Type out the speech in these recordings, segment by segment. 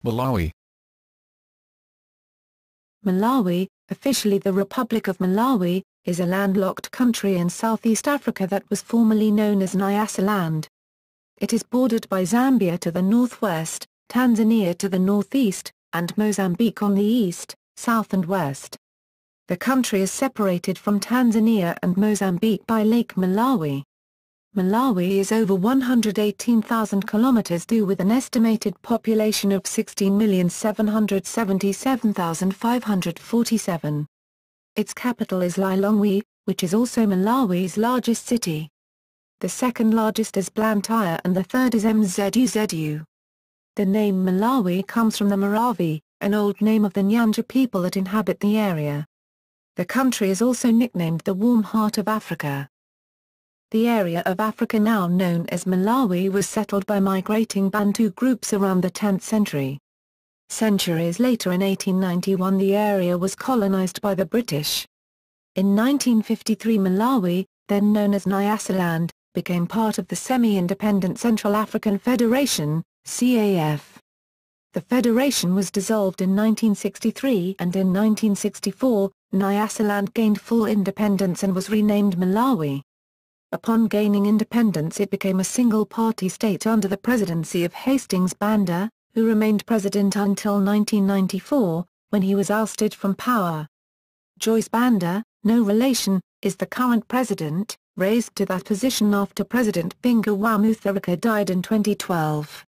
Malawi. Malawi, officially the Republic of Malawi, is a landlocked country in Southeast Africa that was formerly known as Nyasaland. It is bordered by Zambia to the northwest, Tanzania to the northeast, and Mozambique on the east, south and west. The country is separated from Tanzania and Mozambique by Lake Malawi. Malawi is over 118,000 kilometers due with an estimated population of 16,777,547. Its capital is Lilongwe, which is also Malawi's largest city. The second largest is Blantyre and the third is Mzuzu. The name Malawi comes from the Maravi, an old name of the Nyanja people that inhabit the area. The country is also nicknamed the Warm Heart of Africa. The area of Africa now known as Malawi was settled by migrating Bantu groups around the 10th century. Centuries later in 1891 the area was colonized by the British. In 1953 Malawi, then known as Nyasaland, became part of the semi-independent Central African Federation, CAF. The federation was dissolved in 1963 and in 1964, Nyasaland gained full independence and was renamed Malawi. Upon gaining independence it became a single-party state under the presidency of Hastings Banda, who remained president until 1994, when he was ousted from power. Joyce Banda, no relation, is the current president, raised to that position after President Bingu wa Mutharika died in 2012.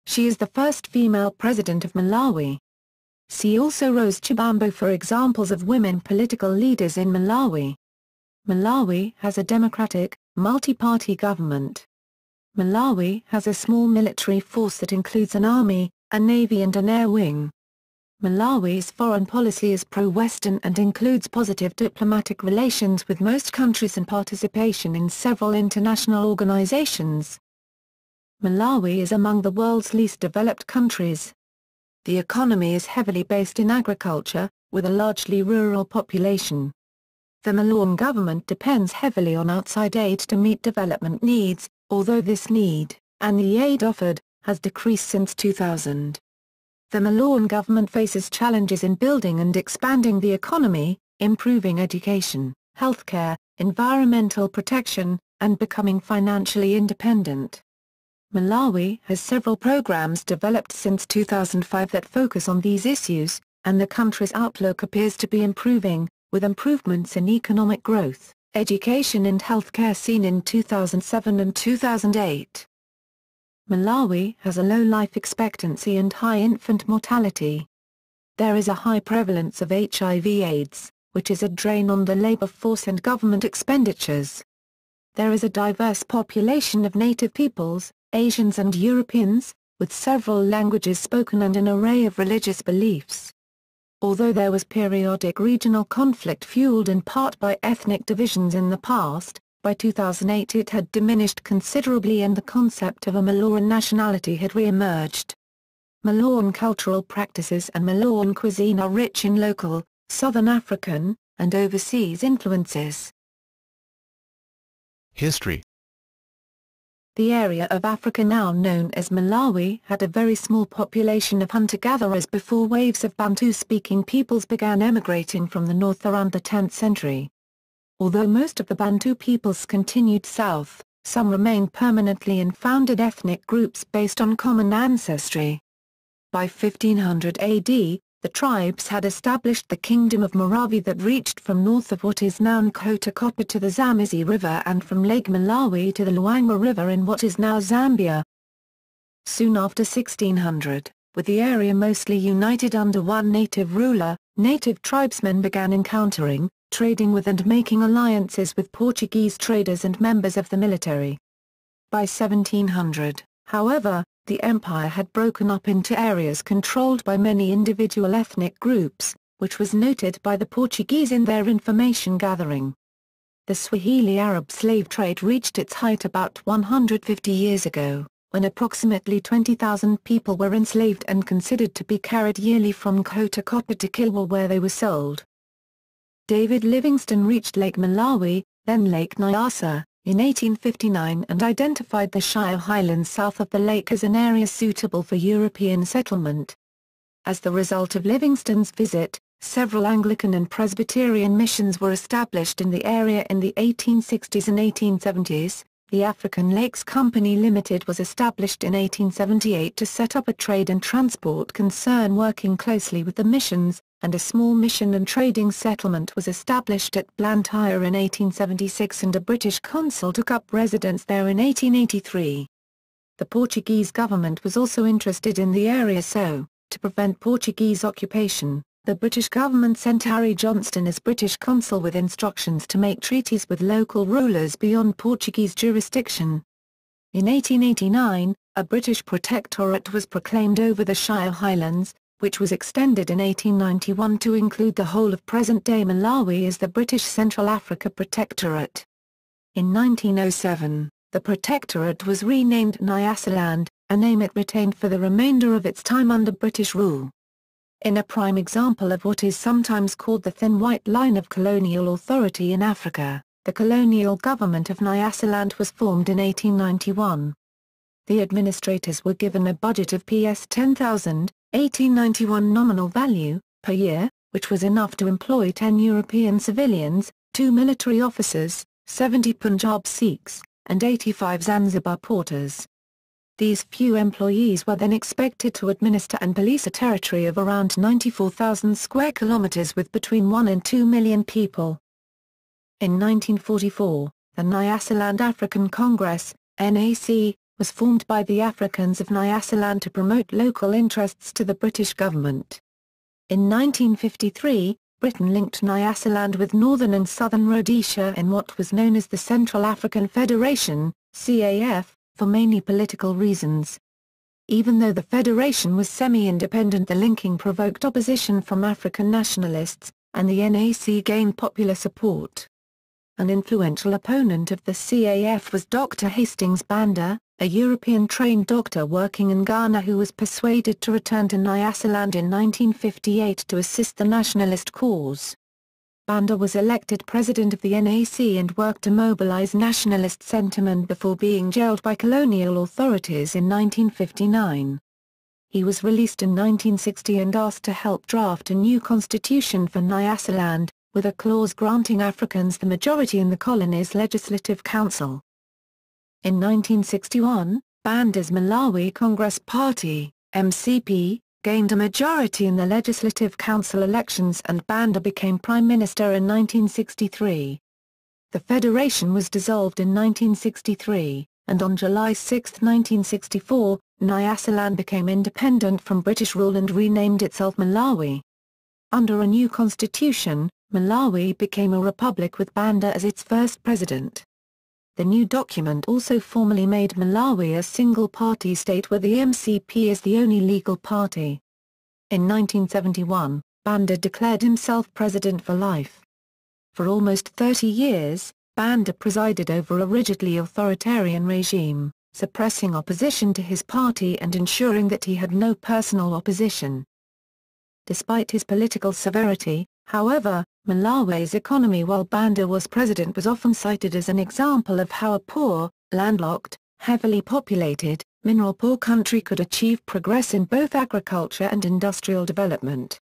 She is the first female president of Malawi. See also Rose Chibambo for examples of women political leaders in Malawi. Malawi has a democratic, multi-party government. Malawi has a small military force that includes an army, a navy and an air wing. Malawi's foreign policy is pro-Western and includes positive diplomatic relations with most countries and participation in several international organizations. Malawi is among the world's least developed countries. The economy is heavily based in agriculture, with a largely rural population. The Malawian government depends heavily on outside aid to meet development needs, although this need, and the aid offered, has decreased since 2000. The Malawian government faces challenges in building and expanding the economy, improving education, healthcare, environmental protection, and becoming financially independent. Malawi has several programs developed since 2005 that focus on these issues, and the country's outlook appears to be improving, with improvements in economic growth, education and healthcare seen in 2007 and 2008. Malawi has a low life expectancy and high infant mortality. There is a high prevalence of HIV/AIDS, which is a drain on the labor force and government expenditures. There is a diverse population of native peoples, Asians and Europeans, with several languages spoken and an array of religious beliefs. Although there was periodic regional conflict fueled in part by ethnic divisions in the past, by 2008 it had diminished considerably and the concept of a Malawian nationality had re-emerged. Malawian cultural practices and Malawian cuisine are rich in local, Southern African, and overseas influences. History. The area of Africa now known as Malawi had a very small population of hunter-gatherers before waves of Bantu-speaking peoples began emigrating from the north around the 10th century. Although most of the Bantu peoples continued south, some remained permanently and founded ethnic groups based on common ancestry. By 1500 AD, the tribes had established the Kingdom of Maravi that reached from north of what is now Nkota to the Zambezi River and from Lake Malawi to the Luangwa River in what is now Zambia. Soon after 1600, with the area mostly united under one native ruler, native tribesmen began encountering, trading with and making alliances with Portuguese traders and members of the military. By 1700, however, the empire had broken up into areas controlled by many individual ethnic groups, which was noted by the Portuguese in their information gathering. The Swahili Arab slave trade reached its height about 150 years ago, when approximately 20,000 people were enslaved and considered to be carried yearly from Nkota to Kilwa where they were sold. David Livingstone reached Lake Malawi, then Lake Nyasa, in 1859 and identified the Shire highlands south of the lake as an area suitable for European settlement, As the result of Livingstone's visit, several Anglican and Presbyterian missions were established in the area in the 1860s and 1870s. The African Lakes Company Limited was established in 1878 to set up a trade and transport concern working closely with the missions, and a small mission and trading settlement was established at Blantyre in 1876 and a British consul took up residence there in 1883. The Portuguese government was also interested in the area so, to prevent Portuguese occupation, the British government sent Harry Johnston as British consul with instructions to make treaties with local rulers beyond Portuguese jurisdiction. In 1889, a British protectorate was proclaimed over the Shire Highlands, which was extended in 1891 to include the whole of present-day Malawi as the British Central Africa Protectorate. In 1907, the protectorate was renamed Nyasaland, a name it retained for the remainder of its time under British rule. In a prime example of what is sometimes called the thin white line of colonial authority in Africa, the colonial government of Nyasaland was formed in 1891. The administrators were given a budget of Ps 10,000, 1891 nominal value, per year, which was enough to employ 10 European civilians, 2 military officers, 70 Punjab Sikhs, and 85 Zanzibar porters. These few employees were then expected to administer and police a territory of around 94,000 square kilometers with between 1 and 2 million people. In 1944, the Nyasaland African Congress, NAC, was formed by the Africans of Nyasaland to promote local interests to the British government. In 1953, Britain linked Nyasaland with Northern and Southern Rhodesia in what was known as the Central African Federation, CAF, for mainly political reasons. Even though the federation was semi-independent, the linking provoked opposition from African nationalists, and the NAC gained popular support. An influential opponent of the CAF was Dr. Hastings Banda, a European-trained doctor working in Ghana who was persuaded to return to Nyasaland in 1958 to assist the nationalist cause. Banda was elected president of the NAC and worked to mobilize nationalist sentiment before being jailed by colonial authorities in 1959. He was released in 1960 and asked to help draft a new constitution for Nyasaland, with a clause granting Africans the majority in the colony's Legislative Council. In 1961, Banda's Malawi Congress Party, MCP, gained a majority in the Legislative Council elections and Banda became Prime Minister in 1963. The federation was dissolved in 1963, and on July 6, 1964, Nyasaland became independent from British rule and renamed itself Malawi. Under a new constitution, Malawi became a republic with Banda as its first president. The new document also formally made Malawi a single-party state where the MCP is the only legal party. In 1971, Banda declared himself president for life. For almost 30 years, Banda presided over a rigidly authoritarian regime, suppressing opposition to his party and ensuring that he had no personal opposition. Despite his political severity, however, Malawi's economy while Banda was president was often cited as an example of how a poor, landlocked, heavily populated, mineral-poor country could achieve progress in both agriculture and industrial development.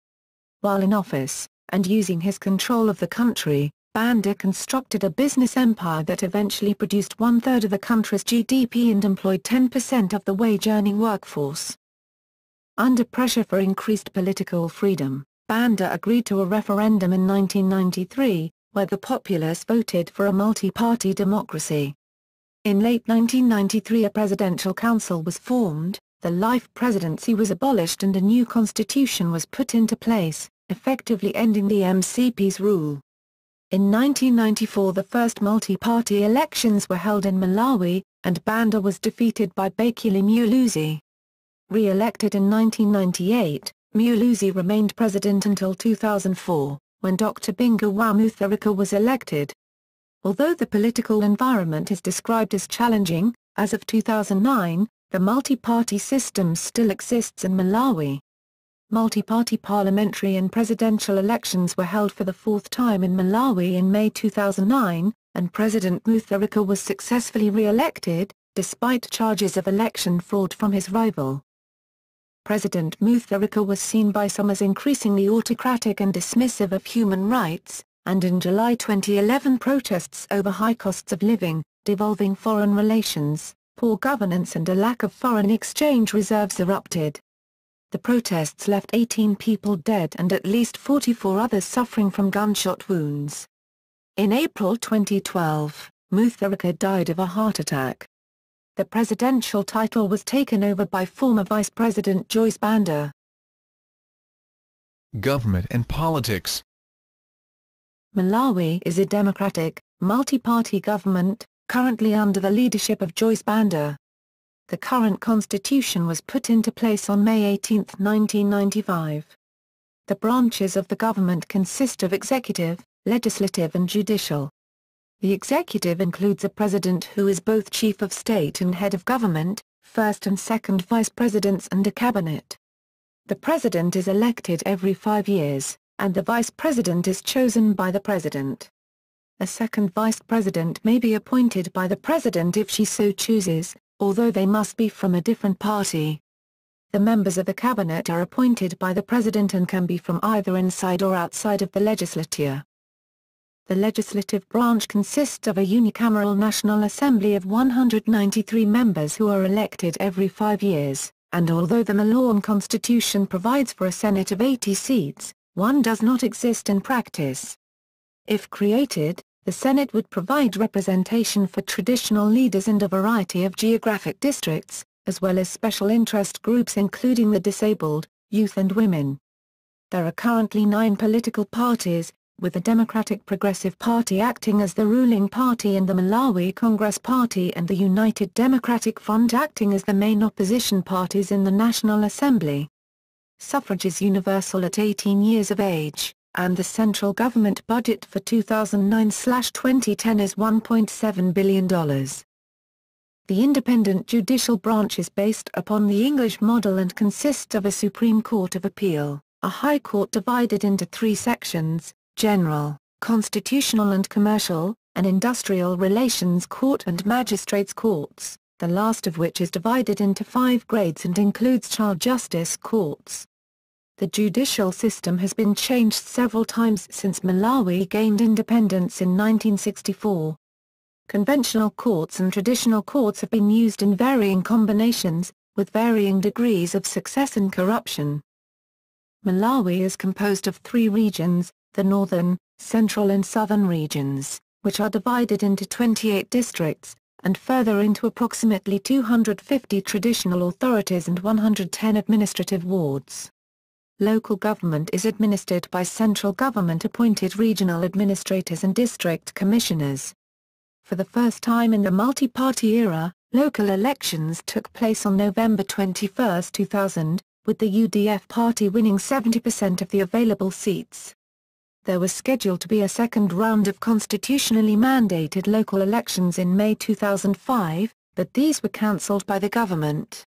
While in office, and using his control of the country, Banda constructed a business empire that eventually produced 1/3 of the country's GDP and employed 10% of the wage-earning workforce. Under pressure for increased political freedom, Banda agreed to a referendum in 1993, where the populace voted for a multi-party democracy. In late 1993 a presidential council was formed, the life presidency was abolished and a new constitution was put into place, effectively ending the MCP's rule. In 1994 the first multi-party elections were held in Malawi, and Banda was defeated by Bakili Muluzi. Re-elected in 1998, Muluzi remained president until 2004, when Dr. Bingu wa Mutharika was elected. Although the political environment is described as challenging, as of 2009, the multi-party system still exists in Malawi. Multi-party parliamentary and presidential elections were held for the fourth time in Malawi in May 2009, and President Mutharika was successfully re-elected, despite charges of election fraud from his rival. President Mutharika was seen by some as increasingly autocratic and dismissive of human rights, and in July 2011 protests over high costs of living, devolving foreign relations, poor governance and a lack of foreign exchange reserves erupted. The protests left 18 people dead and at least 44 others suffering from gunshot wounds. In April 2012, Mutharika died of a heart attack. The presidential title was taken over by former Vice President Joyce Banda. Government and politics. Malawi is a democratic, multi-party government, currently under the leadership of Joyce Banda. The current constitution was put into place on May 18, 1995. The branches of the government consist of executive, legislative and judicial. The executive includes a president who is both chief of state and head of government, first and second vice presidents and a cabinet. The president is elected every 5 years, and the vice president is chosen by the president. A second vice president may be appointed by the president if she so chooses, although they must be from a different party. The members of the cabinet are appointed by the president and can be from either inside or outside of the legislature. The legislative branch consists of a unicameral National Assembly of 193 members who are elected every 5 years, and although the Malawian constitution provides for a Senate of 80 seats, one does not exist in practice. If created, the Senate would provide representation for traditional leaders and a variety of geographic districts, as well as special interest groups including the disabled, youth and women. There are currently 9 political parties, with the Democratic Progressive Party acting as the ruling party and the Malawi Congress Party and the United Democratic Front acting as the main opposition parties in the National Assembly. Suffrage is universal at 18 years of age, and the central government budget for 2009-2010 is $1.7 billion. The independent judicial branch is based upon the English model and consists of a Supreme Court of Appeal, a High Court divided into 3 sections, General, Constitutional and Commercial, an Industrial Relations Court and Magistrates' Courts, the last of which is divided into 5 grades and includes child justice courts. The judicial system has been changed several times since Malawi gained independence in 1964. Conventional courts and traditional courts have been used in varying combinations, with varying degrees of success and corruption. Malawi is composed of 3 regions, the northern, central and southern regions, which are divided into 28 districts, and further into approximately 250 traditional authorities and 110 administrative wards. Local government is administered by central government-appointed regional administrators and district commissioners. For the first time in the multi-party era, local elections took place on November 21, 2000, with the UDF party winning 70% of the available seats. There was scheduled to be a second round of constitutionally mandated local elections in May 2005, but these were cancelled by the government.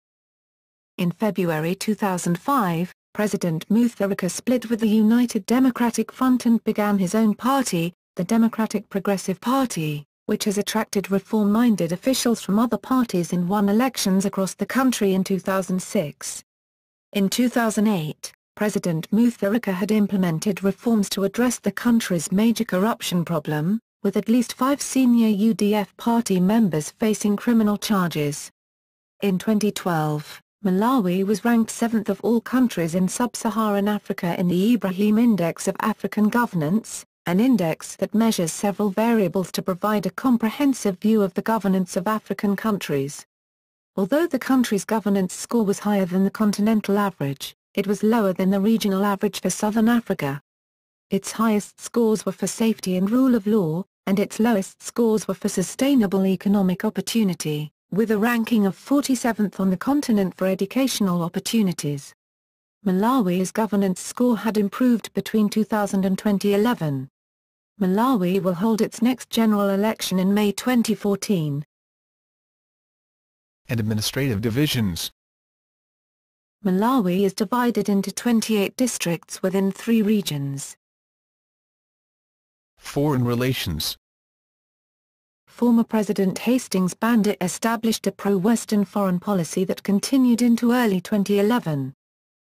In February 2005, President Mutharika split with the United Democratic Front and began his own party, the Democratic Progressive Party, which has attracted reform-minded officials from other parties and won elections across the country in 2006. In 2008, President Mutharika had implemented reforms to address the country's major corruption problem, with at least 5 senior UDF party members facing criminal charges. In 2012, Malawi was ranked 7th of all countries in sub-Saharan Africa in the Ibrahim Index of African Governance, an index that measures several variables to provide a comprehensive view of the governance of African countries. Although the country's governance score was higher than the continental average, it was lower than the regional average for Southern Africa. Its highest scores were for safety and rule of law, and its lowest scores were for sustainable economic opportunity, with a ranking of 47th on the continent for educational opportunities. Malawi's governance score had improved between 2000 and 2011. Malawi will hold its next general election in May 2014. And administrative divisions. Malawi is divided into 28 districts within 3 regions. Foreign relations. Former President Hastings Banda established a pro-Western foreign policy that continued into early 2011.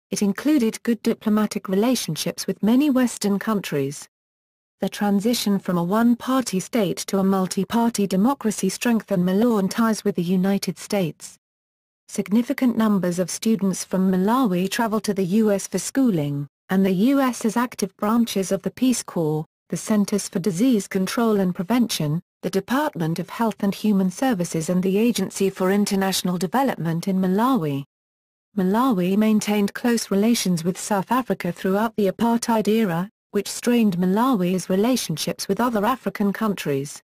It included good diplomatic relationships with many Western countries. The transition from a one-party state to a multi-party democracy strengthened Malawian ties with the United States. Significant numbers of students from Malawi travel to the U.S. for schooling, and the U.S. has active branches of the Peace Corps, the Centers for Disease Control and Prevention, the Department of Health and Human Services and the Agency for International Development in Malawi. Malawi maintained close relations with South Africa throughout the apartheid era, which strained Malawi's relationships with other African countries.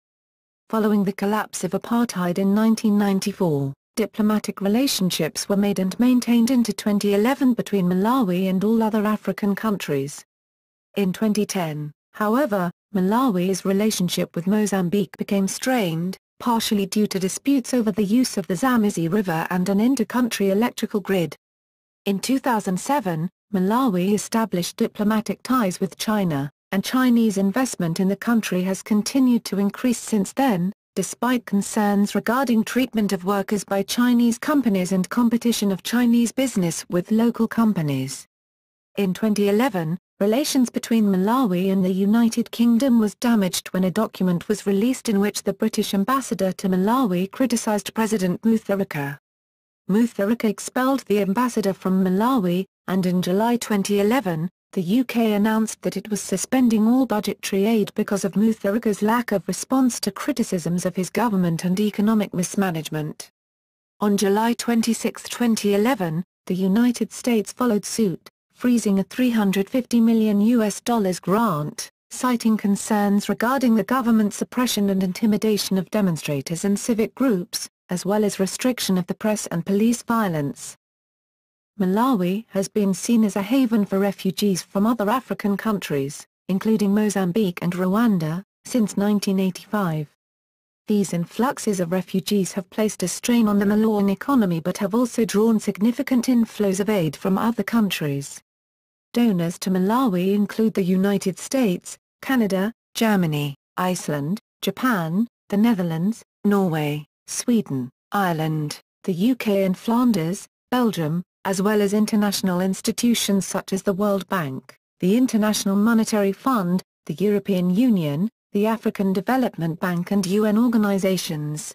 Following the collapse of apartheid in 1994, diplomatic relationships were made and maintained into 2011 between Malawi and all other African countries. In 2010, however, Malawi's relationship with Mozambique became strained, partially due to disputes over the use of the Zambezi River and an inter-country electrical grid. In 2007, Malawi established diplomatic ties with China, and Chinese investment in the country has continued to increase since then, despite concerns regarding treatment of workers by Chinese companies and competition of Chinese business with local companies. In 2011, relations between Malawi and the United Kingdom was damaged when a document was released in which the British ambassador to Malawi criticized President Mutharika. Mutharika expelled the ambassador from Malawi, and in July 2011, the UK announced that it was suspending all budgetary aid because of Mutharika's lack of response to criticisms of his government and economic mismanagement. On July 26, 2011, the United States followed suit, freezing a $350 million grant, citing concerns regarding the government's suppression and intimidation of demonstrators and civic groups, as well as restriction of the press and police violence. Malawi has been seen as a haven for refugees from other African countries, including Mozambique and Rwanda, since 1985. These influxes of refugees have placed a strain on the Malawian economy but have also drawn significant inflows of aid from other countries. Donors to Malawi include the United States, Canada, Germany, Iceland, Japan, the Netherlands, Norway, Sweden, Ireland, the UK and Flanders, Belgium, as well as international institutions such as the World Bank, the International Monetary Fund, the European Union, the African Development Bank and UN organizations.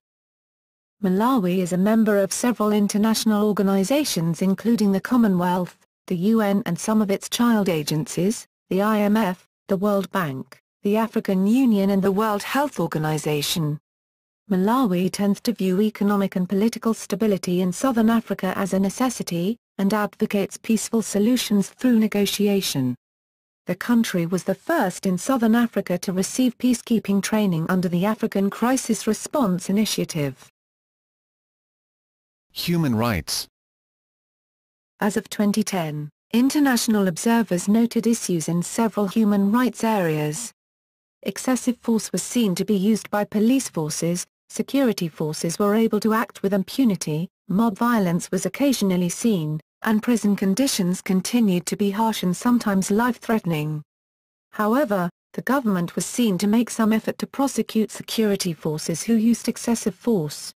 Malawi is a member of several international organizations including the Commonwealth, the UN and some of its child agencies, the IMF, the World Bank, the African Union and the World Health Organization. Malawi tends to view economic and political stability in southern Africa as a necessity, and advocates peaceful solutions through negotiation. The country was the first in southern Africa to receive peacekeeping training under the African Crisis Response Initiative. Human rights. As of 2010, international observers noted issues in several human rights areas. Excessive force was seen to be used by police forces, security forces were able to act with impunity, mob violence was occasionally seen, and prison conditions continued to be harsh and sometimes life-threatening. However, the government was seen to make some effort to prosecute security forces who used excessive force.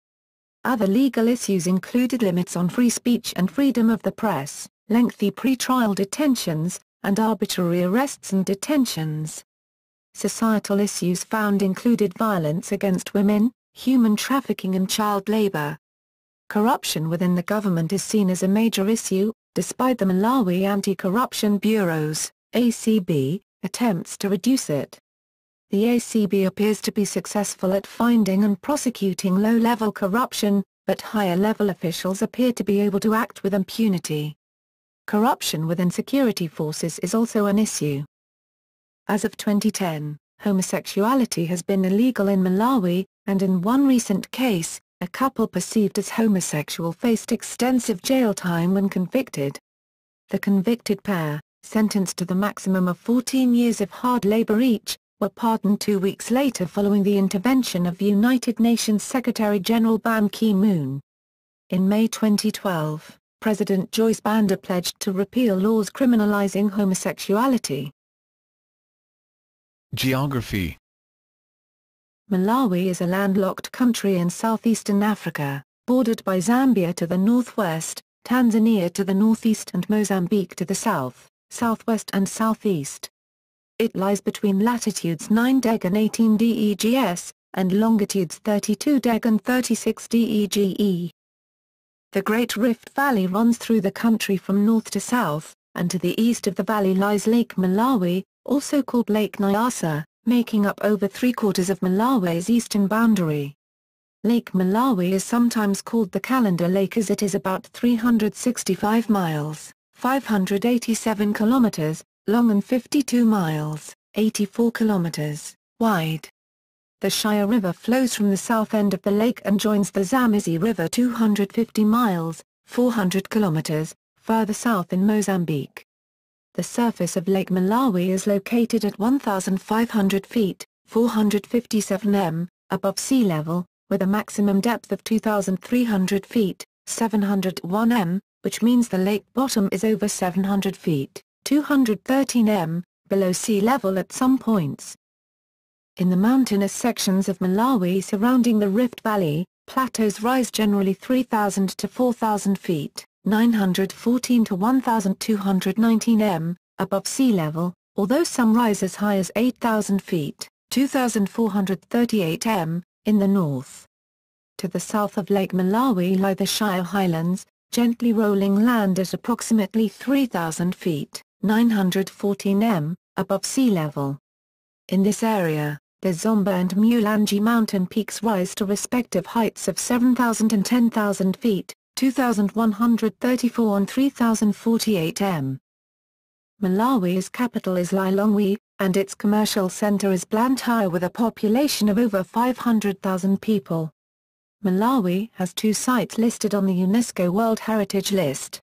Other legal issues included limits on free speech and freedom of the press, lengthy pre-trial detentions, and arbitrary arrests and detentions. Societal issues found included violence against women, human trafficking and child labor. Corruption within the government is seen as a major issue, despite the Malawi Anti-Corruption Bureau's (ACB) attempts to reduce it. The ACB appears to be successful at finding and prosecuting low-level corruption, but higher-level officials appear to be able to act with impunity. Corruption within security forces is also an issue. As of 2010, homosexuality has been illegal in Malawi, and in one recent case, a couple perceived as homosexual faced extensive jail time when convicted. The convicted pair, sentenced to the maximum of 14 years of hard labor each, were pardoned 2 weeks later following the intervention of United Nations Secretary-General Ban Ki-moon. In May 2012, President Joyce Banda pledged to repeal laws criminalizing homosexuality. Geography. Malawi is a landlocked country in southeastern Africa, bordered by Zambia to the northwest, Tanzania to the northeast and Mozambique to the south, southwest and southeast. It lies between latitudes 9 deg and 18 DEGS, and longitudes 32 deg and 36 DEGE. The Great Rift Valley runs through the country from north to south, and to the east of the valley lies Lake Malawi, also called Lake Nyasa, making up over three-quarters of Malawi's eastern boundary. Lake Malawi is sometimes called the Calendar Lake as it is about 365 miles, 587 kilometers, long and 52 miles, 84 kilometers, wide. The Shire River flows from the south end of the lake and joins the Zambezi River 250 miles, 400 kilometers, further south in Mozambique. The surface of Lake Malawi is located at 1,500 feet, 457 m, above sea level, with a maximum depth of 2,300 feet, 701 m, which means the lake bottom is over 700 feet, 213 m, below sea level at some points. In the mountainous sections of Malawi surrounding the Rift Valley, plateaus rise generally 3,000 to 4,000 feet, 914 to 1,219 m, above sea level, although some rise as high as 8,000 feet, 2,438 m, in the north. To the south of Lake Malawi lie the Shire Highlands, gently rolling land at approximately 3,000 feet, 914 m, above sea level. In this area, the Zomba and Mulanje mountain peaks rise to respective heights of 7,000 and 10,000 feet, 2,134 and 3,048 m. Malawi's capital is Lilongwe, and its commercial center is Blantyre with a population of over 500,000 people. Malawi has two sites listed on the UNESCO World Heritage List.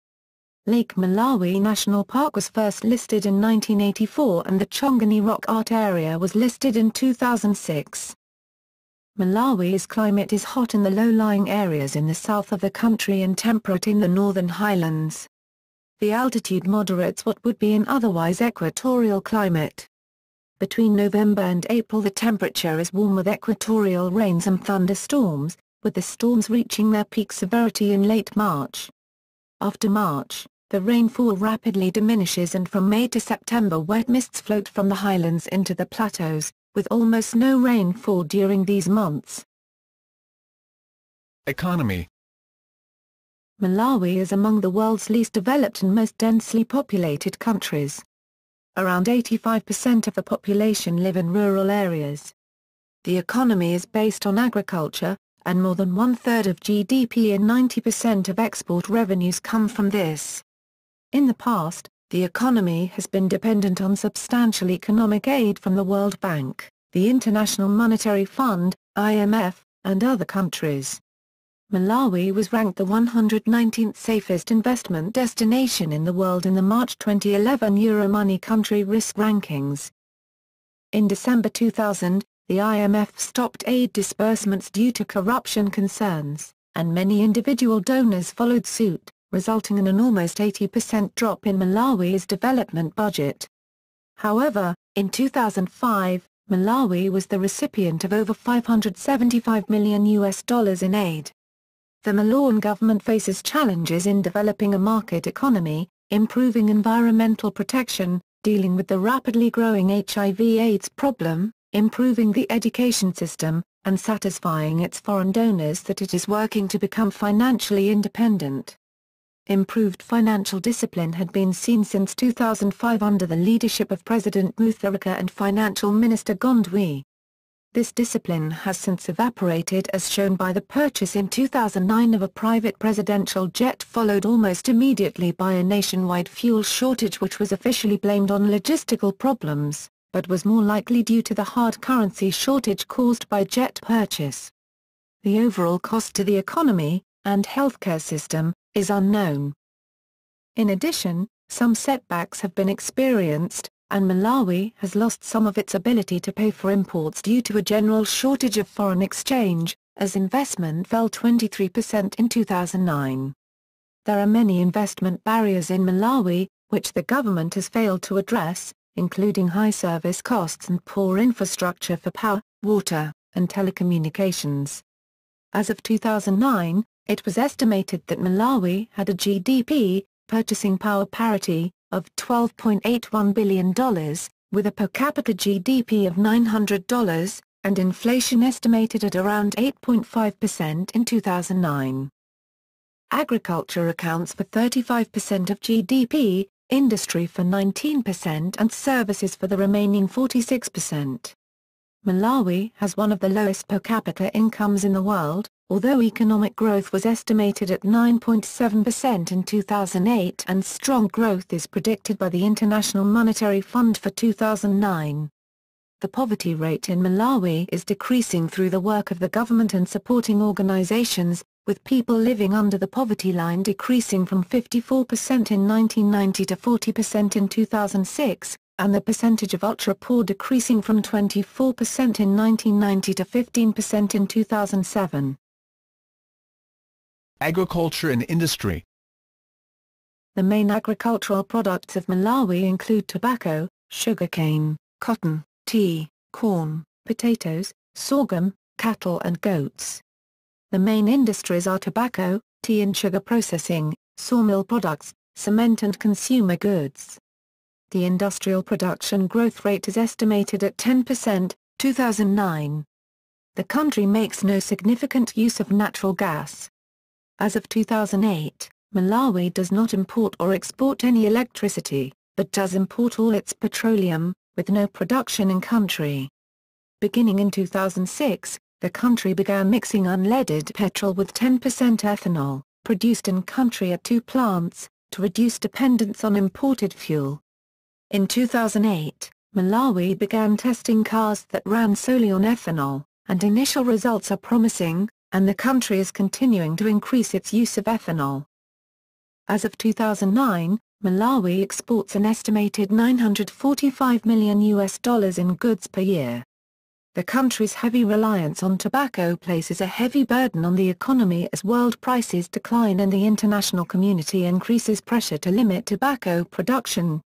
Lake Malawi National Park was first listed in 1984 and the Chongoni Rock Art Area was listed in 2006. Malawi's climate is hot in the low-lying areas in the south of the country and temperate in the northern highlands. The altitude moderates what would be an otherwise equatorial climate. Between November and April the temperature is warm with equatorial rains and thunderstorms, with the storms reaching their peak severity in late March. After March, the rainfall rapidly diminishes and from May to September wet mists float from the highlands into the plateaus, with almost no rainfall during these months. Economy. Malawi is among the world's least developed and most densely populated countries. Around 85% of the population live in rural areas. The economy is based on agriculture, and more than one-third of GDP and 90% of export revenues come from this. In the past, the economy has been dependent on substantial economic aid from the World Bank, the International Monetary Fund, IMF, and other countries. Malawi was ranked the 119th safest investment destination in the world in the March 2011 Euromoney Country Risk Rankings. In December 2000, the IMF stopped aid disbursements due to corruption concerns, and many individual donors followed suit, resulting in an almost 80% drop in Malawi's development budget. However, in 2005, Malawi was the recipient of over $575 million in aid. The Malawian government faces challenges in developing a market economy, improving environmental protection, dealing with the rapidly growing HIV/AIDS problem, improving the education system, and satisfying its foreign donors that it is working to become financially independent. Improved financial discipline had been seen since 2005 under the leadership of President Mutharika and Financial Minister Gondwe. This discipline has since evaporated as shown by the purchase in 2009 of a private presidential jet followed almost immediately by a nationwide fuel shortage which was officially blamed on logistical problems, but was more likely due to the hard currency shortage caused by jet purchase. The overall cost to the economy, and healthcare system, is unknown. In addition, some setbacks have been experienced, and Malawi has lost some of its ability to pay for imports due to a general shortage of foreign exchange, as investment fell 23% in 2009. There are many investment barriers in Malawi, which the government has failed to address, including high service costs and poor infrastructure for power, water, and telecommunications. As of 2009, It was estimated that Malawi had a GDP, purchasing power parity, of $12.81 billion, with a per capita GDP of $900, and inflation estimated at around 8.5% in 2009. Agriculture accounts for 35% of GDP, industry for 19% and services for the remaining 46%. Malawi has one of the lowest per capita incomes in the world, although economic growth was estimated at 9.7% in 2008 and strong growth is predicted by the International Monetary Fund for 2009. The poverty rate in Malawi is decreasing through the work of the government and supporting organizations, with people living under the poverty line decreasing from 54% in 1990 to 40% in 2006, and the percentage of ultra-poor decreasing from 24% in 1990 to 15% in 2007. Agriculture and industry. The main agricultural products of Malawi include tobacco, sugarcane, cotton, tea, corn, potatoes, sorghum, cattle and goats. The main industries are tobacco, tea and sugar processing, sawmill products, cement and consumer goods. The industrial production growth rate is estimated at 10%, 2009. The country makes no significant use of natural gas. As of 2008, Malawi does not import or export any electricity, but does import all its petroleum, with no production in country. Beginning in 2006, the country began mixing unleaded petrol with 10% ethanol, produced in country at 2 plants, to reduce dependence on imported fuel. In 2008, Malawi began testing cars that ran solely on ethanol, and initial results are promising, and the country is continuing to increase its use of ethanol. As of 2009, Malawi exports an estimated $945 million in goods per year. The country's heavy reliance on tobacco places a heavy burden on the economy as world prices decline and the international community increases pressure to limit tobacco production.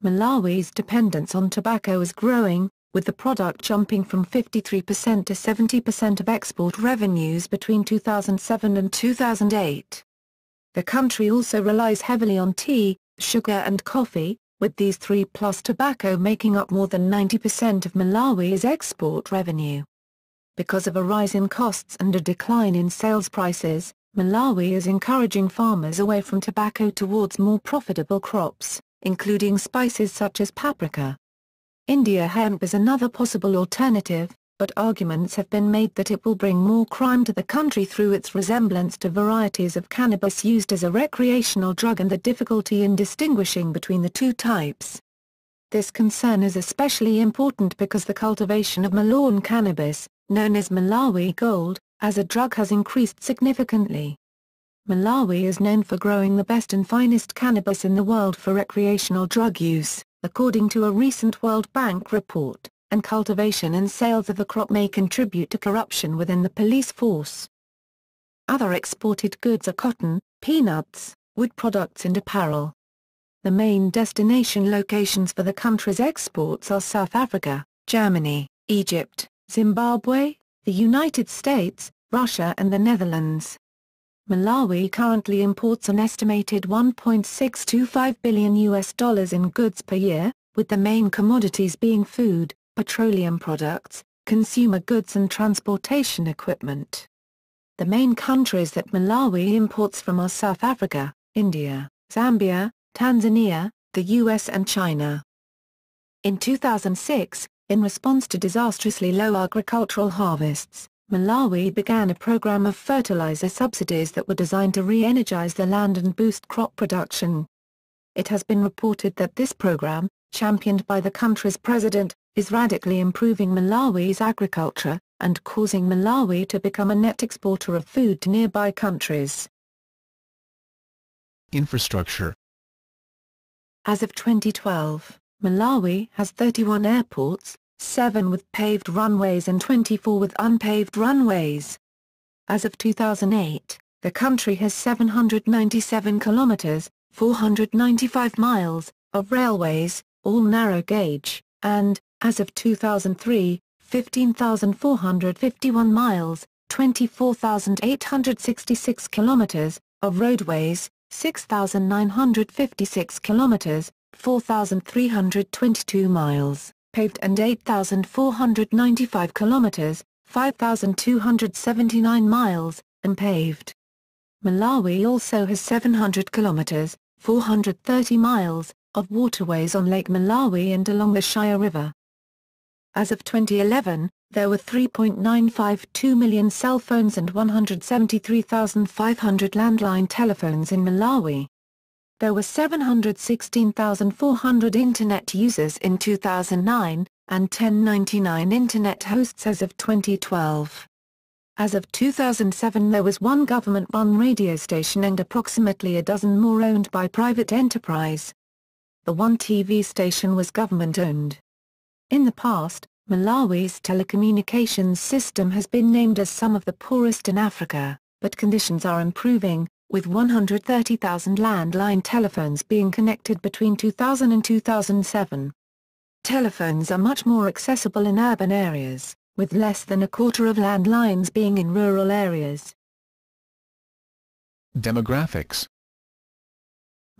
Malawi's dependence on tobacco is growing, with the product jumping from 53% to 70% of export revenues between 2007 and 2008. The country also relies heavily on tea, sugar and coffee, with these three plus tobacco making up more than 90% of Malawi's export revenue. Because of a rise in costs and a decline in sales prices, Malawi is encouraging farmers away from tobacco towards more profitable crops, including spices such as paprika. India hemp is another possible alternative, but arguments have been made that it will bring more crime to the country through its resemblance to varieties of cannabis used as a recreational drug and the difficulty in distinguishing between the two types. This concern is especially important because the cultivation of Malawian cannabis, known as Malawi Gold, as a drug has increased significantly. Malawi is known for growing the best and finest cannabis in the world for recreational drug use, according to a recent World Bank report, and cultivation and sales of the crop may contribute to corruption within the police force. Other exported goods are cotton, peanuts, wood products and apparel. The main destination locations for the country's exports are South Africa, Germany, Egypt, Zimbabwe, the United States, Russia and the Netherlands. Malawi currently imports an estimated $1.625 billion in goods per year, with the main commodities being food, petroleum products, consumer goods and transportation equipment. The main countries that Malawi imports from are South Africa, India, Zambia, Tanzania, the US and China. In 2006, in response to disastrously low agricultural harvests, Malawi began a program of fertilizer subsidies that were designed to re-energize the land and boost crop production. It has been reported that this program, championed by the country's president, is radically improving Malawi's agriculture, and causing Malawi to become a net exporter of food to nearby countries. Infrastructure. As of 2012, Malawi has 31 airports, 7 with paved runways and 24 with unpaved runways. As of 2008, the country has 797 kilometers, 495 miles, of railways, all narrow gauge, and, as of 2003, 15,451 miles, 24,866 kilometers, of roadways, 6,956 kilometers, 4,322 miles, paved and 8,495 kilometers, 5,279 miles, unpaved. Malawi also has 700 kilometers, 430 miles, of waterways on Lake Malawi and along the Shire River. As of 2011, there were 3.952 million cell phones and 173,500 landline telephones in Malawi. There were 716,400 Internet users in 2009, and 1099 Internet hosts as of 2012. As of 2007 there was one government-run radio station and approximately a dozen more owned by private enterprise. The one TV station was government-owned. In the past, Malawi's telecommunications system has been named as some of the poorest in Africa, but conditions are improving, with 130,000 landline telephones being connected between 2000 and 2007. Telephones are much more accessible in urban areas, with less than a quarter of landlines being in rural areas. Demographics.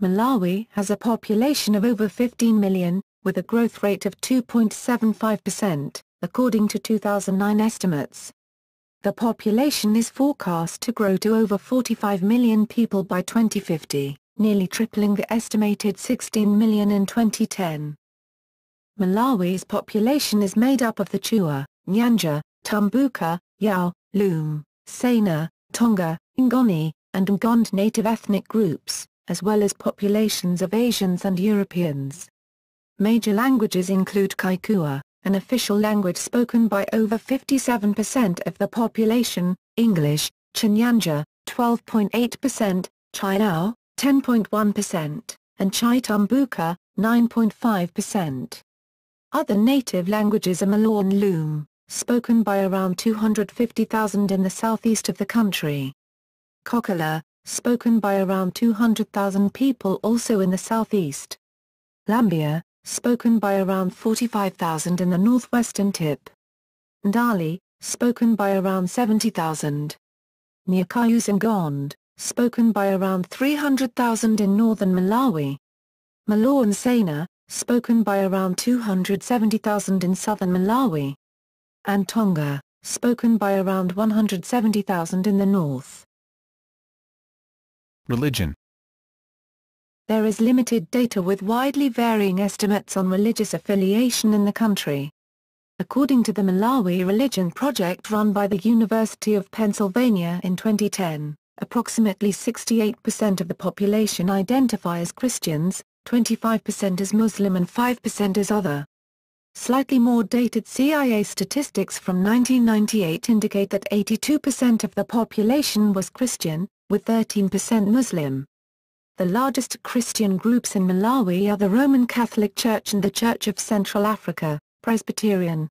Malawi has a population of over 15 million, with a growth rate of 2.75%, according to 2009 estimates. The population is forecast to grow to over 45 million people by 2050, nearly tripling the estimated 16 million in 2010. Malawi's population is made up of the Chua, Nyanja, Tumbuka, Yao, Loom, Sena, Tonga, Ngoni, and Ngond native ethnic groups, as well as populations of Asians and Europeans. Major languages include Kaikua, an official language spoken by over 57% of the population, English, Chinyanja, 12.8%, Chayao, 10.1%, and Chai Tumbuka, 9.5%. Other native languages are Malaw and Loom, spoken by around 250,000 in the southeast of the country. Kokala, spoken by around 200,000 people also in the southeast. Lambia, spoken by around 45,000 in the northwestern tip. Ndali, spoken by around 70,000. Nyakayus and Ngond, spoken by around 300,000 in northern Malawi. Malaw and Sena, spoken by around 270,000 in southern Malawi. And Tonga, spoken by around 170,000 in the north. Religion. There is limited data with widely varying estimates on religious affiliation in the country. According to the Malawi Religion Project run by the University of Pennsylvania in 2010, approximately 68% of the population identify as Christians, 25% as Muslim and 5% as other. Slightly more dated CIA statistics from 1998 indicate that 82% of the population was Christian, with 13% Muslim. The largest Christian groups in Malawi are the Roman Catholic Church and the Church of Central Africa, Presbyterian.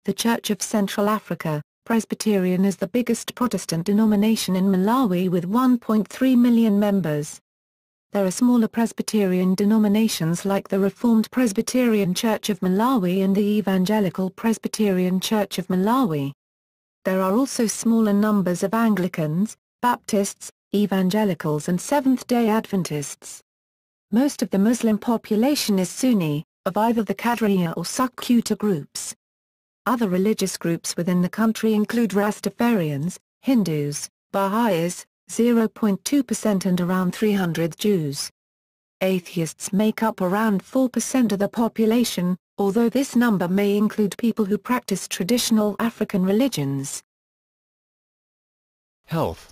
The Church of Central Africa, Presbyterian is the biggest Protestant denomination in Malawi with 1.3 million members. There are smaller Presbyterian denominations like the Reformed Presbyterian Church of Malawi and the Evangelical Presbyterian Church of Malawi. There are also smaller numbers of Anglicans, Baptists, Evangelicals and Seventh-day Adventists. Most of the Muslim population is Sunni, of either the Qadriya or Sukuta groups. Other religious groups within the country include Rastafarians, Hindus, Baha'is, 0.2% and around 300 Jews. Atheists make up around 4% of the population, although this number may include people who practice traditional African religions. Health.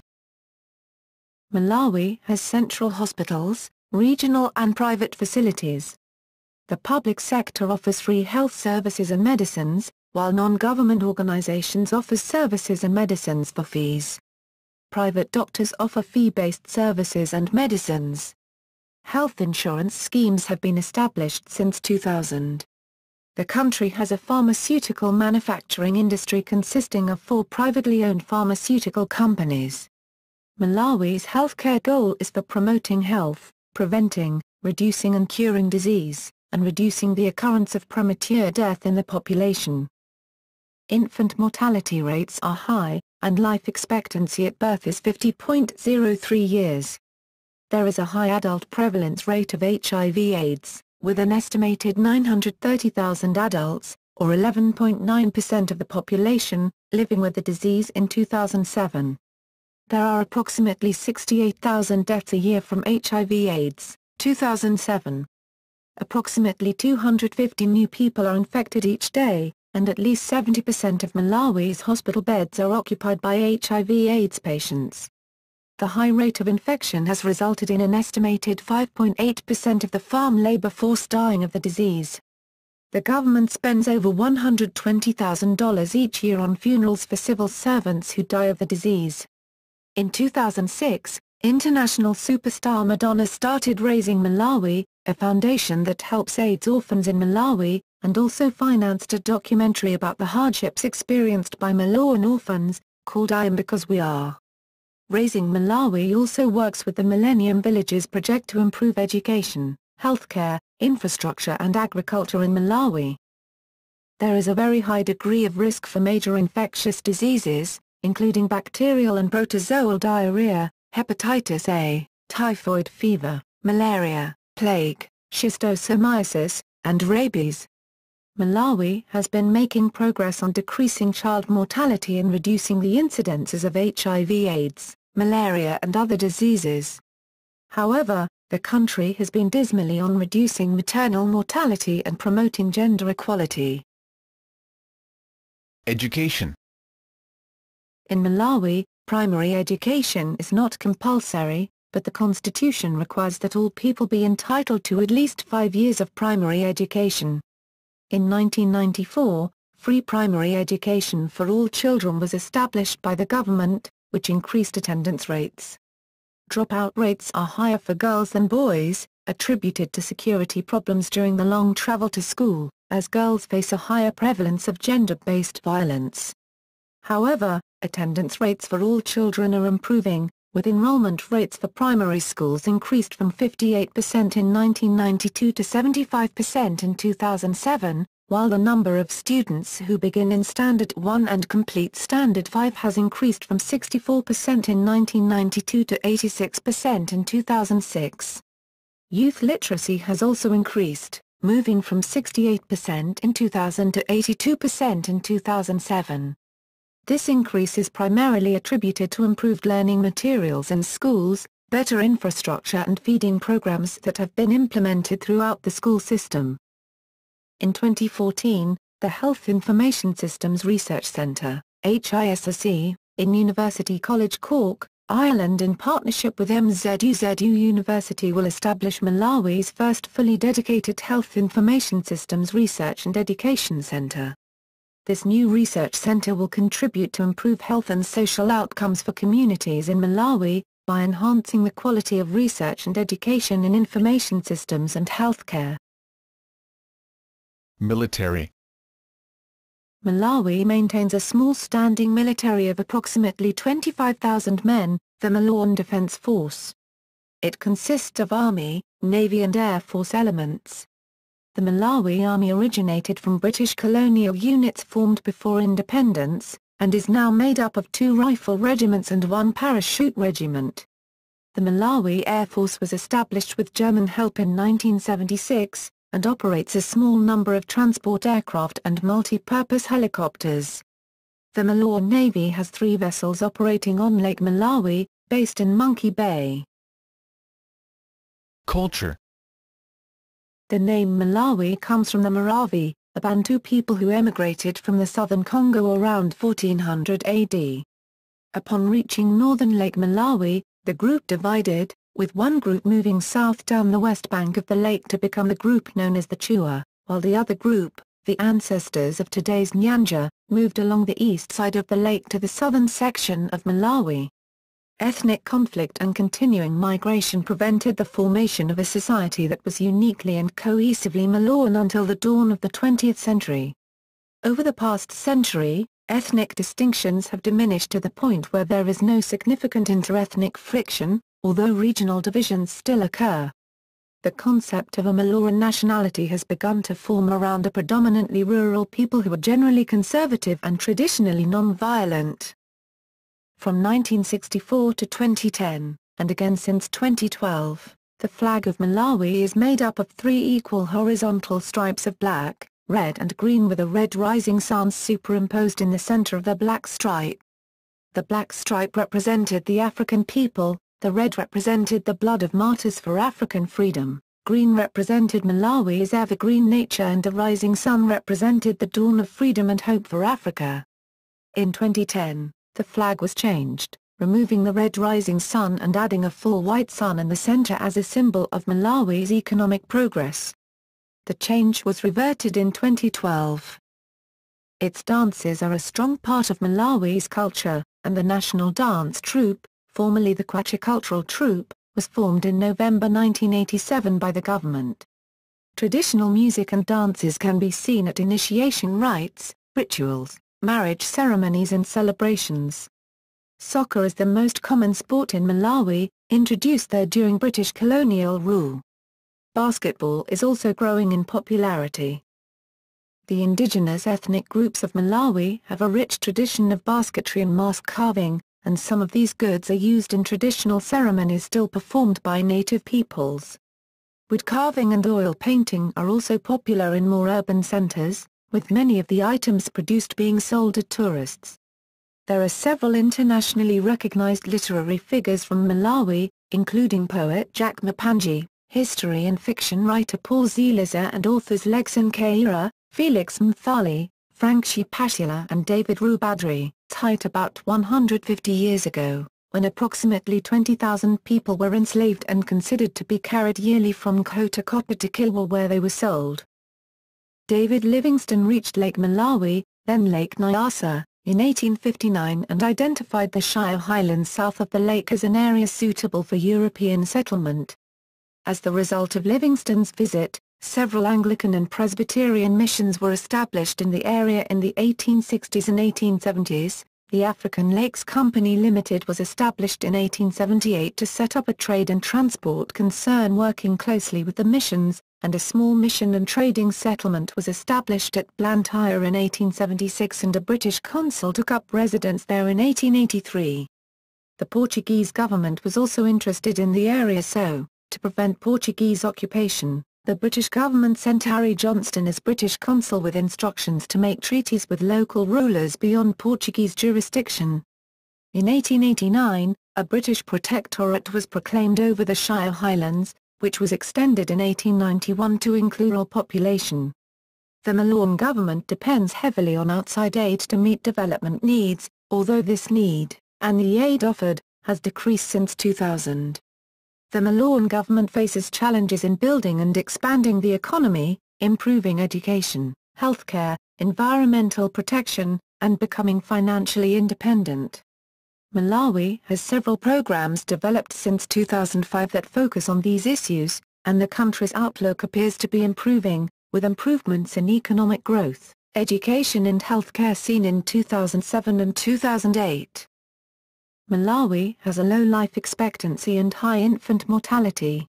Malawi has central hospitals, regional and private facilities. The public sector offers free health services and medicines, while non-government organizations offer services and medicines for fees. Private doctors offer fee-based services and medicines. Health insurance schemes have been established since 2000. The country has a pharmaceutical manufacturing industry consisting of 4 privately owned pharmaceutical companies. Malawi's healthcare goal is for promoting health, preventing, reducing and curing disease, and reducing the occurrence of premature death in the population. Infant mortality rates are high, and life expectancy at birth is 50.03 years. There is a high adult prevalence rate of HIV/AIDS, with an estimated 930,000 adults, or 11.9% of the population, living with the disease in 2007. There are approximately 68,000 deaths a year from HIV/AIDS, 2007. Approximately 250 new people are infected each day, and at least 70% of Malawi's hospital beds are occupied by HIV/AIDS patients. The high rate of infection has resulted in an estimated 5.8% of the farm labor force dying of the disease. The government spends over $120,000 each year on funerals for civil servants who die of the disease. In 2006, international superstar Madonna started Raising Malawi, a foundation that helps AIDS orphans in Malawi, and also financed a documentary about the hardships experienced by Malawian orphans, called I Am Because We Are. Raising Malawi also works with the Millennium Villages project to improve education, healthcare, infrastructure and agriculture in Malawi. There is a very high degree of risk for major infectious diseases, including bacterial and protozoal diarrhea, hepatitis A, typhoid fever, malaria, plague, schistosomiasis, and rabies. Malawi has been making progress on decreasing child mortality and reducing the incidences of HIV/AIDS, malaria and other diseases. However, the country has been dismally on reducing maternal mortality and promoting gender equality. Education. In Malawi, primary education is not compulsory, but the constitution requires that all people be entitled to at least 5 years of primary education. In 1994, free primary education for all children was established by the government, which increased attendance rates. Dropout rates are higher for girls than boys, attributed to security problems during the long travel to school, as girls face a higher prevalence of gender-based violence. However, attendance rates for all children are improving, with enrollment rates for primary schools increased from 58% in 1992 to 75% in 2007, while the number of students who begin in Standard 1 and complete Standard 5 has increased from 64% in 1992 to 86% in 2006. Youth literacy has also increased, moving from 68% in 2000 to 82% in 2007. This increase is primarily attributed to improved learning materials in schools, better infrastructure and feeding programs that have been implemented throughout the school system. In 2014, the Health Information Systems Research Centre, HISRC, in University College Cork, Ireland in partnership with MZUZU University will establish Malawi's first fully dedicated Health Information Systems Research and Education Centre. This new research centre will contribute to improve health and social outcomes for communities in Malawi, by enhancing the quality of research and education in information systems and healthcare. Military. Malawi maintains a small standing military of approximately 25,000 men, the Malawian Defence Force. It consists of Army, Navy and Air Force elements. The Malawi Army originated from British colonial units formed before independence, and is now made up of 2 rifle regiments and 1 parachute regiment. The Malawi Air Force was established with German help in 1976, and operates a small number of transport aircraft and multi-purpose helicopters. The Malawian Navy has 3 vessels operating on Lake Malawi, based in Monkey Bay. Culture. The name Malawi comes from the Maravi, a Bantu people who emigrated from the southern Congo around 1400 AD. Upon reaching northern Lake Malawi, the group divided, with one group moving south down the west bank of the lake to become the group known as the Chua, while the other group, the ancestors of today's Nyanja, moved along the east side of the lake to the southern section of Malawi. Ethnic conflict and continuing migration prevented the formation of a society that was uniquely and cohesively Malawian until the dawn of the 20th century. Over the past century, ethnic distinctions have diminished to the point where there is no significant interethnic friction, although regional divisions still occur. The concept of a Malawian nationality has begun to form around a predominantly rural people who are generally conservative and traditionally non-violent. From 1964 to 2010, and again since 2012, the flag of Malawi is made up of 3 equal horizontal stripes of black, red and green with a red rising sun superimposed in the center of the black stripe. The black stripe represented the African people, the red represented the blood of martyrs for African freedom, green represented Malawi's evergreen nature, and the rising sun represented the dawn of freedom and hope for Africa. In 2010, the flag was changed, removing the red rising sun and adding a full white sun in the center as a symbol of Malawi's economic progress. The change was reverted in 2012. Its dances are a strong part of Malawi's culture, and the national dance troupe, formerly the Kwacha Cultural Troupe, was formed in November 1987 by the government. Traditional music and dances can be seen at initiation rites, rituals, marriage ceremonies and celebrations. Soccer is the most common sport in Malawi, introduced there during British colonial rule. Basketball is also growing in popularity. The indigenous ethnic groups of Malawi have a rich tradition of basketry and mask carving, and some of these goods are used in traditional ceremonies still performed by native peoples. Wood carving and oil painting are also popular in more urban centers, with many of the items produced being sold to tourists. There are several internationally recognized literary figures from Malawi, including poet Jack Mapanji, history and fiction writer Paul Zelizer, and authors Legson Kaira, Felix Mthali, Frank Shipashila and David Rubadri. Height about 150 years ago, when approximately 20,000 people were enslaved and considered to be carried yearly from Kotakota to Kilwa, where they were sold. David Livingstone reached Lake Malawi, then Lake Nyasa, in 1859 and identified the Shire Highlands south of the lake as an area suitable for European settlement. As the result of Livingstone's visit, several Anglican and Presbyterian missions were established in the area in the 1860s and 1870s. The African Lakes Company Limited was established in 1878 to set up a trade and transport concern working closely with the missions, and a small mission and trading settlement was established at Blantyre in 1876, and a British consul took up residence there in 1883. The Portuguese government was also interested in the area, so, to prevent Portuguese occupation, the British government sent Harry Johnston as British consul with instructions to make treaties with local rulers beyond Portuguese jurisdiction. In 1889, a British protectorate was proclaimed over the Shire Highlands, which was extended in 1891 to include all population. The Malawian government depends heavily on outside aid to meet development needs, although this need, and the aid offered, has decreased since 2000. The Malawian government faces challenges in building and expanding the economy, improving education, healthcare, environmental protection, and becoming financially independent. Malawi has several programs developed since 2005 that focus on these issues, and the country's outlook appears to be improving, with improvements in economic growth, education and healthcare seen in 2007 and 2008. Malawi has a low life expectancy and high infant mortality.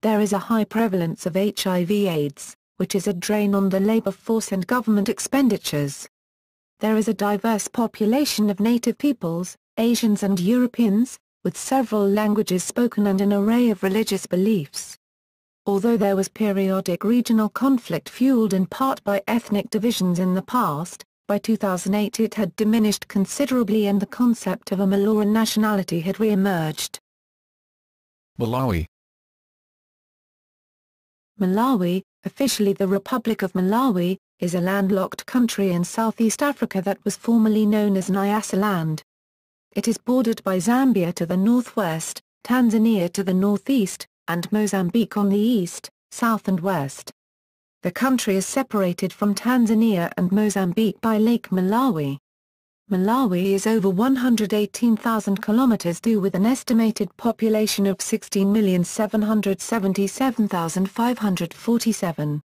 There is a high prevalence of HIV/AIDS, which is a drain on the labor force and government expenditures. There is a diverse population of native peoples, Asians and Europeans, with several languages spoken and an array of religious beliefs. Although there was periodic regional conflict fueled in part by ethnic divisions in the past, by 2008 it had diminished considerably and the concept of a Malawian nationality had re-emerged. Malawi. Malawi, officially the Republic of Malawi, is a landlocked country in Southeast Africa that was formerly known as Nyasaland. It is bordered by Zambia to the northwest, Tanzania to the northeast, and Mozambique on the east, south and west. The country is separated from Tanzania and Mozambique by Lake Malawi. Malawi is over 118,000 kilometers due with an estimated population of 16,777,547.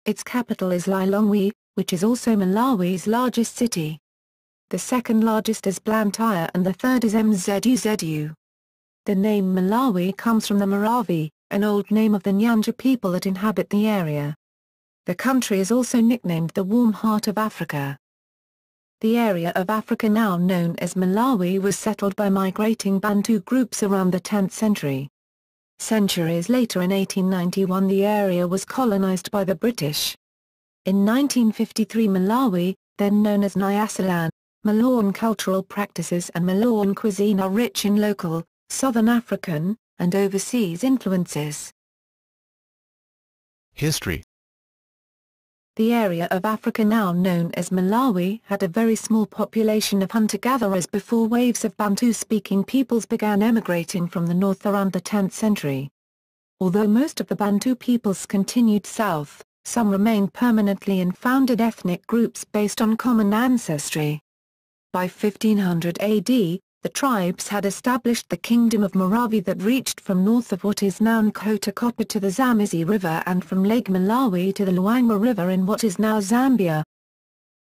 Its capital is Lilongwe, which is also Malawi's largest city. The second largest is Blantyre and the third is Mzuzu. The name Malawi comes from the Maravi, an old name of the Nyanja people that inhabit the area. The country is also nicknamed the Warm Heart of Africa. The area of Africa now known as Malawi was settled by migrating Bantu groups around the 10th century. Centuries later in 1891 the area was colonized by the British. In 1953 Malawi, then known as Nyasaland, Malawian cultural practices and Malawian cuisine are rich in local, Southern African, and overseas influences. History. The area of Africa now known as Malawi had a very small population of hunter-gatherers before waves of Bantu-speaking peoples began emigrating from the north around the 10th century. Although most of the Bantu peoples continued south, some remained permanently in founded ethnic groups based on common ancestry. By 1500 AD, the tribes had established the Kingdom of Malawi that reached from north of what is now Nkhotakota to the Zambezi River and from Lake Malawi to the Luangwa River in what is now Zambia.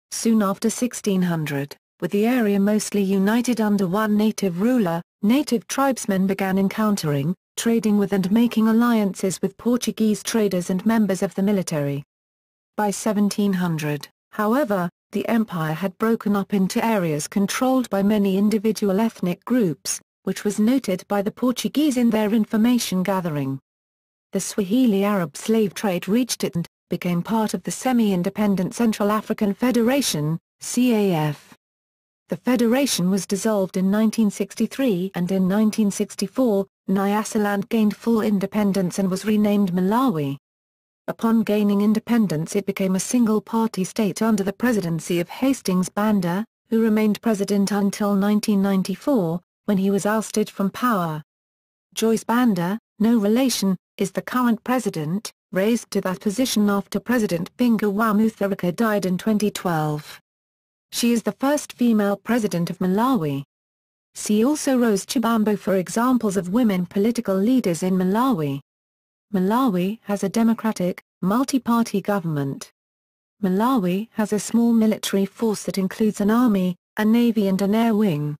Soon after 1600, with the area mostly united under one native ruler, native tribesmen began encountering, trading with and making alliances with Portuguese traders and members of the military. By 1700, however, the empire had broken up into areas controlled by many individual ethnic groups, which was noted by the Portuguese in their information gathering. The Swahili Arab slave trade reached it and became part of the semi-independent Central African Federation, CAF. The federation was dissolved in 1963 and in 1964, Nyasaland gained full independence and was renamed Malawi. Upon gaining independence it became a single-party state under the presidency of Hastings Banda, who remained president until 1994, when he was ousted from power. Joyce Banda, no relation, is the current president, raised to that position after President Pinga wa Mutharika died in 2012. She is the first female president of Malawi. See also Rose Chibambo for examples of women political leaders in Malawi. Malawi has a democratic, multi-party government. Malawi has a small military force that includes an army, a navy and an air wing.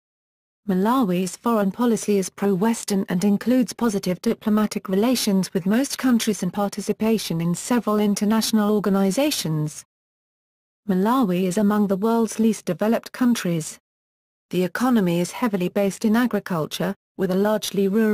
Malawi's foreign policy is pro-Western and includes positive diplomatic relations with most countries and participation in several international organizations. Malawi is among the world's least developed countries. The economy is heavily based in agriculture, with a largely rural